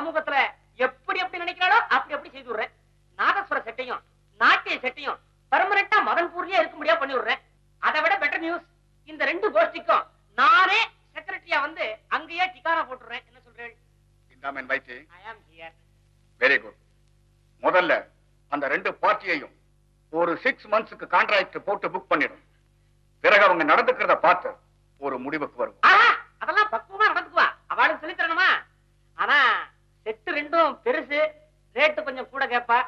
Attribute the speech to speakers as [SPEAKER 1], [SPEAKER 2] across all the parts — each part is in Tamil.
[SPEAKER 1] சமூகத்துல எப்படி எப்படி நினைக்கிறாளோ அப்படி எப்படி செய்து விடுறேன். நாதஸ்வர செட்டையும் நாட்டிய செட்டையும் பெர்மனண்டா மதன்பூர்லயே இருக்க முடியா பண்ணி விடுறேன். அதை விட பெட்டர் நியூஸ், இந்த 2 கோஷ்டிக்கும் நானே செக்ரட்டரியா வந்து அங்கேயே டிகாரா போட்டுறேன். என்ன சொல்றேன்?
[SPEAKER 2] Very good. முதல்ல அந்த 2 பார்ட்டியையும் ஒரு 6 மந்த்ஸ்க்கு கான்ட்ராக்ட் போட்டு புக் பண்ணிடும். பிறகு அவங்க நடந்துக்கிறத பார்த்து ஒரு முடிவுக்கு வரும்.
[SPEAKER 1] அதெல்லாம் பக்குவமா நடந்துக்குவா, அவளுக்கு சொல்லி தரணுமா? ஆனா செட்டு 2ம் பெருசு, ரேட்டு கொஞ்சம் கூட கேப்பா.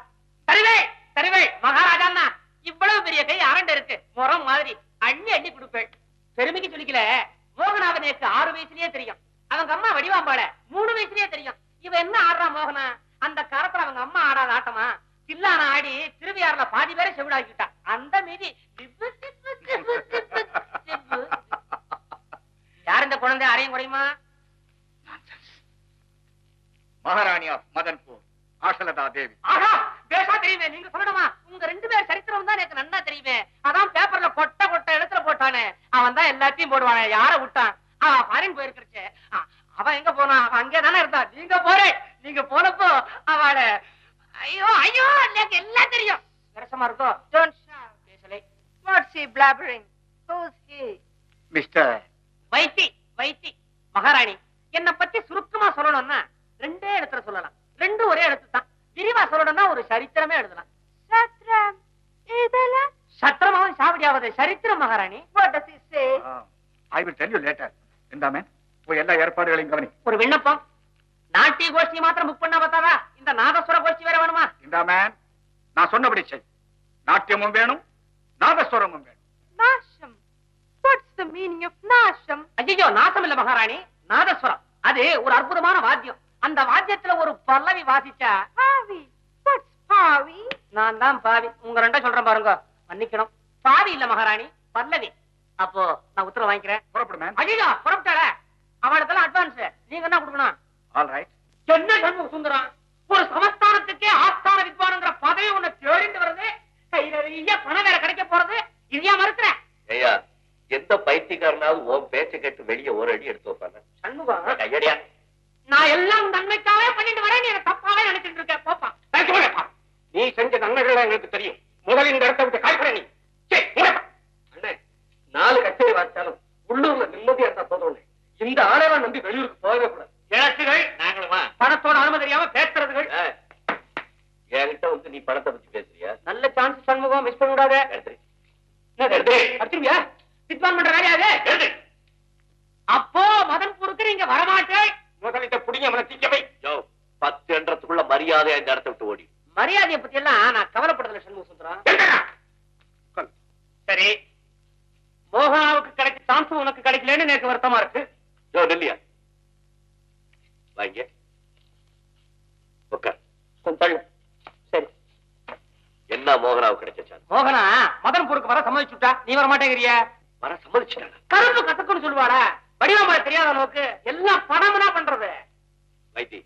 [SPEAKER 1] தருவே தருவே மகாராஜா, இவ்வளவு பெரிய கை அரண்ட இருக்கு, முறம் மாதிரி அள்ளி அள்ளி கொடுப்பேன். பெருமைக்கு சொல்லிக்கல, மோகனாவனுக்கு 6 வயசுலயே தெரியும். அவங்க அம்மா வடிவாம்பாட 3 வயசுலயே தெரியும். இவ என்ன ஆடுறா மோகனா? அந்த காலத்துல அவங்க அம்மா ஆடாத ஆட்டமா? தில்லான ஆடி திருவியாறுல பாதி பேரை செவிடாக்கிட்டா. அந்த மீதி யார் இந்த குழந்தை அறையும் குறையுமா?
[SPEAKER 2] மகாராணி ஆஃப் மதன்பூர் ஆஷலதா தேவி.
[SPEAKER 1] ஆஹா, பேசா தெரியுமே. நீங்க சொல்லணுமா? உங்க 2 பேர் சரித்திரம் தான் எனக்கு நன்னா தெரியுமே. அதான் பேப்பர்ல கொட்ட கொட்ட எழுத்துல போட்டானே, அவன் தான் எல்லாத்தையும் போடுவானே. யார விட்டான்? அவன் ஃபாரின் போயிருக்கிறச்சே. அவன் எங்க போனா? அவன் அங்கே தானே இருந்தா. நீங்க போறேன், நீங்க போனப்போ அவள ஐயோ ஐயோ எனக்கு எல்லாம் தெரியும். விரசமா இருக்கோ?
[SPEAKER 3] Don't shout.
[SPEAKER 1] பேசலை.
[SPEAKER 3] What's he blabbering? Who's he?
[SPEAKER 2] Mister
[SPEAKER 1] Vaithi Vaithi. மகாராணி, என்ன பத்தி சுருக்கமா சொல்லணும்னா 2 இடத்துல சொல்லலாம். 2 ஒரே இடத்து தான். விரிவா சொல்லணும்னா ஒரு சரித்திரமே எழுதலாம்.
[SPEAKER 3] Satram. இதெல்லாம்
[SPEAKER 1] சத்திரமாவும் சாவடியாவது சரித்திரம் மகாராணி.
[SPEAKER 3] What does he say?
[SPEAKER 2] I will tell you later. இந்தாமே போய் எல்லா ஏற்பாடுகளையும் கவனி.
[SPEAKER 1] ஒரு விண்ணப்பம், நாட்டிய கோஷ்டி மாத்திரம் புக் பண்ணா பார்த்தாதா? இந்த நாதஸ்வர கோஷ்டி வேற வேணுமா?
[SPEAKER 2] இந்தாமே நான் சொன்னபடி செய். நாட்டியமும் வேணும், நாதஸ்வரமும் வேணும்.
[SPEAKER 3] Nasham. What's the meaning of Nasham?
[SPEAKER 1] ஐயோ, நாசம் இல்ல மகாராணி, நாதஸ்வரம். அது ஒரு அற்புதமான வாத்தியம். அந்த வாத்தியத்துல ஒரு பல்லவி வாசிச்சா.
[SPEAKER 3] Pavi. What's Pavi?
[SPEAKER 1] நான் தான் பாவி. உங்க 2 சொல்றேன் பாருங்க, மன்னிக்கணும். பாவி இல்ல மகாராணி, பல்லவி. அப்போ நான் உத்தரவு வாங்கிக்கிறேன்.
[SPEAKER 2] புறப்படுமே.
[SPEAKER 1] ஐயோ, புறப்பட்டாள. அவளுக்கெல்லாம் அட்வான்ஸ் நீங்க என்ன கொடுக்கணும்?
[SPEAKER 2] All right.
[SPEAKER 1] என்ன கண்மு சுந்தரம், ஒரு சமஸ்தானத்துக்கே ஆஸ்தான வித்வான்ங்கிற பதவி உன்னை தேடிட்டு வருது. கையில நிறைய பணம் வேற கிடைக்க போறது. இதையா மறுக்கிற?
[SPEAKER 4] ஐயா, எந்த பைத்தியக்காரனாவது உன் பேச்சை கேட்டு வெளியே ஒரு அடி எடுத்து வைப்பாங்க?
[SPEAKER 1] சண்முகம்,
[SPEAKER 4] கையடியா.
[SPEAKER 1] நான் எல்லாம் நன்மைக்காவே பண்ணிட்டு வரேன். நீ தப்பாவே நினைச்சிட்டு இருக்க. போப்பா.
[SPEAKER 4] நீ செஞ்ச நன்மைகள் எங்களுக்கு தெரியும். முதல் இந்த இடத்தை விட்டு காய்ப்பட நீ. அண்ணே, 4 கச்சேரி வாசிச்சாலும் உள்ளூர்ல நிம்மதியா இருந்தா போதும். இந்த ஆளெல்லாம் நம்பி வெளியூருக்கு போகவே கூடாது.
[SPEAKER 1] இழச்சுகள்
[SPEAKER 4] நாங்களுமா
[SPEAKER 1] பணத்தோட அனுமதி தெரியாம பேசுறதுகள்.
[SPEAKER 4] என்கிட்ட வந்து நீ பணத்தை பத்தி பேசுறியா?
[SPEAKER 1] நல்ல சான்ஸ் சண்முகம், மிஸ் பண்ண கூடாது. எடுத்துருவியா? வித்வான் பண்ற வேலையாது. அப்போ மதன்பூருக்கு நீங்க வரமாட்டேன்.
[SPEAKER 4] முதலிட்ட புடிங்க அவனை தீக்கவை. 10 என்றதுக்குள்ள மரியாதையா இந்த இடத்தை விட்டு ஓடி.
[SPEAKER 1] மரியாதையை பத்தி எல்லாம் நான் கவலைப்படுறதுல சண்முக சுந்தரம். சரி, மோகனாவுக்கு கிடைச்ச சான்ஸ் உனக்கு கிடைக்கலன்னு எனக்கு வருத்தமா இருக்கு.
[SPEAKER 4] இல்லையா? வாங்க உட்கார்.
[SPEAKER 1] சரி,
[SPEAKER 4] என்ன மோகனாவுக்கு கிடைச்ச சான்ஸ்?
[SPEAKER 1] மோகனா மதன்பூருக்கு வர சம்மதிச்சுட்டா. நீ வர மாட்டேங்கிறிய?
[SPEAKER 4] வர சம்மதிச்சுட்டாங்க.
[SPEAKER 1] கருப்பு கத்துக்குன்னு சொல்லுவாடா. வடிவமா தெரியாத அளவுக்கு எல்லாம் பணம்னா பண்றது.
[SPEAKER 4] வைத்தி,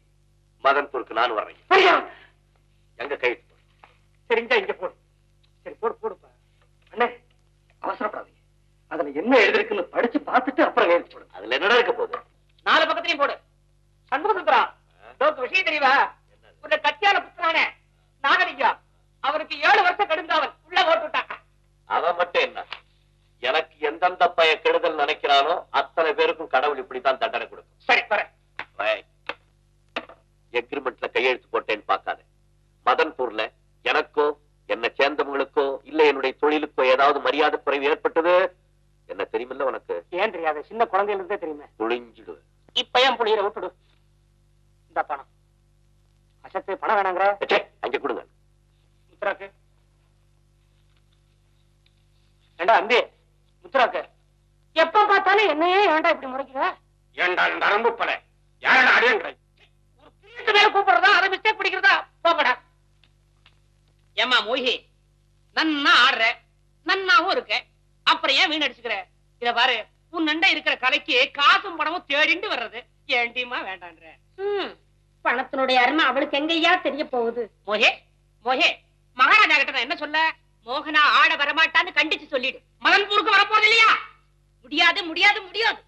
[SPEAKER 4] மதன்பூருக்கு நான் வர்றேன். எங்க கை
[SPEAKER 1] சரிங்க, இங்க போடு. சரி, போடு போடுப்பா.
[SPEAKER 4] அண்ணே, அவசரப்படாதீங்க. அதுல என்ன எழுதிருக்குன்னு படிச்சு பார்த்துட்டு அப்புறம் எழுதி போடு. அதுல என்ன இருக்க போகுது?
[SPEAKER 1] 4 பக்கத்தையும் போடு. சண்முக சுந்தரம், விஷயம் தெரியவா? ஒரு கத்தியால புத்தனானே நாகலிங்கா, அவருக்கு 7 வருஷம் கடுங்காவல் உள்ள ஓட்டுட்டாங்க.
[SPEAKER 4] அவன் மட்டும் என்ன, எனக்கு எந்தெந்த பய கெடுதல் நினைக்கிறானோ அத்தனை பேருக்கும் கடவுள் இப்படித்தான் தண்டனை கொடுக்கும்.
[SPEAKER 1] சரி, வரேன்.
[SPEAKER 4] எக்ரிமெண்ட்ல கையெழுத்து போட்டேன்னு பார்க்காத. மதன்பூர்ல எனக்கோ என்ன சேர்ந்தவங்களுக்கோ இல்ல என்னுடைய தொழிலுக்கோ ஏதாவது மரியாதை குறைவு ஏற்பட்டது என்ன தெரியுமில்ல உனக்கு?
[SPEAKER 1] ஏன் தெரியாது? சின்ன குழந்தையில இருந்தே தெரியுமே.
[SPEAKER 4] புளிஞ்சிடுவேன்.
[SPEAKER 1] இப்ப ஏன் புளியரை விட்டுடு. இந்த பணம் அசத்து பணம் வேணாங்கிற?
[SPEAKER 4] அங்க கொடுங்க.
[SPEAKER 1] முத்துராக்கு ஏண்டா அம்பி, முத்துராக்கு எப்ப பார்த்தாலும் என்னையே ஏண்டா இப்படி முறைக்கிற?
[SPEAKER 4] ஏண்டா நரம்பு பல யாரடா அடையங்கடா?
[SPEAKER 1] ஒரு திருட்டு மேல கூப்பிடுறதா, அதை மிஸ்டேக் பிடிக்கிறதா? போங்கடா. ஏமா மோகி, நன்னா ஆடுற, நன்னாவும் இருக்க, அப்புறம் ஏன் வீணடிச்சுக்கிற? இத பாரு, உன் நண்டை இருக்கிற கலைக்கு காசும் பணமும் தேடிண்டு வர்றது ஏண்டிமா வேண்டான்ற.
[SPEAKER 5] பணத்தினுடைய அருமை அவளுக்கு எங்கயா தெரிய போகுது?
[SPEAKER 1] மோகே மோகே, மகாராஜா கிட்ட நான் என்ன சொல்ல? மோகனா ஆட வரமாட்டான்னு கண்டிச்சு சொல்லிடு. மதன்பூருக்கு வரப்போது இல்லையா? முடியாது முடியாது முடியாது.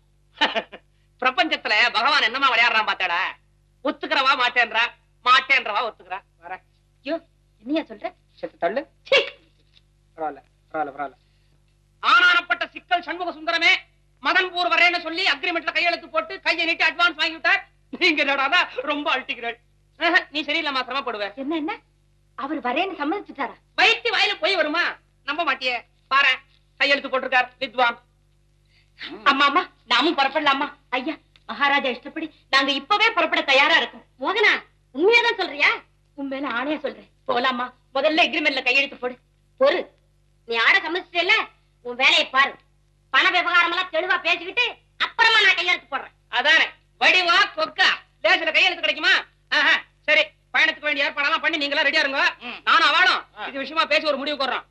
[SPEAKER 1] பிரபஞ்சத்துல பகவான் என்னமா விளையாடுறான் பார்த்தாடா? ஒத்துக்கிறவா மாட்டேன்றா, மாட்டேன்றவா ஒத்துக்கிறா. வர
[SPEAKER 5] ஐயோ என்னையா சொல்ற?
[SPEAKER 1] செத்து தள்ளு. பரவாயில்ல பரவாயில்ல பரவாயில்ல. ஆனானப்பட்ட சிக்கல் சண்முக சுந்தரமே மதன்பூர் வரேன்னு சொல்லி அக்ரிமெண்ட்ல கையெழுத்து போட்டு கையை நீட்டி அட்வான்ஸ் வாங்கி விட்டார். நீங்க என்னடா ரொம்ப அழட்டிக்கிறாள். நீ சரியில்லாம சிரமப்படுவ.
[SPEAKER 5] என்ன என்ன அவர் வரேன்னு சம்மதிச்சுட்டாரா?
[SPEAKER 1] வயிற்று வாயில போய் வருமா? நம்ப மாட்டியே, பாரு கையெழுத்து போட்டிருக்கார் வித்வான்.
[SPEAKER 5] அம்மா அம்மா நாமும் புறப்படலாமா? ஐயா மகாராஜா இஷ்டப்படி நாங்க இப்பவே புறப்பட தயாரா இருக்கோம். மோகனா உண்மையாதான் சொல்றியா? உண்மையில ஆணையா சொல்றேன். போலாமா? முதல்ல எக்ரிமெண்ட்ல கையெழுத்து போடு. பொறு, நீ ஆட சம்மதிச்சிட்டல, உன் வேலையை பாரு. பண விவகாரம் எல்லாம் தெளிவா பேசிக்கிட்டு அப்புறமா நான் கையெழுத்து போடுறேன்.
[SPEAKER 1] அதானே வடிவா கொக்கா லேசில கையெழுத்து கிடைக்குமா? சரி, பயணத்துக்கு வேண்டிய ஏற்பாடெல்லாம் பண்ணி நீங்களா ரெடியா இருங்க. நானும் அவளும் இது விஷயமா பேசி ஒரு முடிவுக்கு வர்றோம்.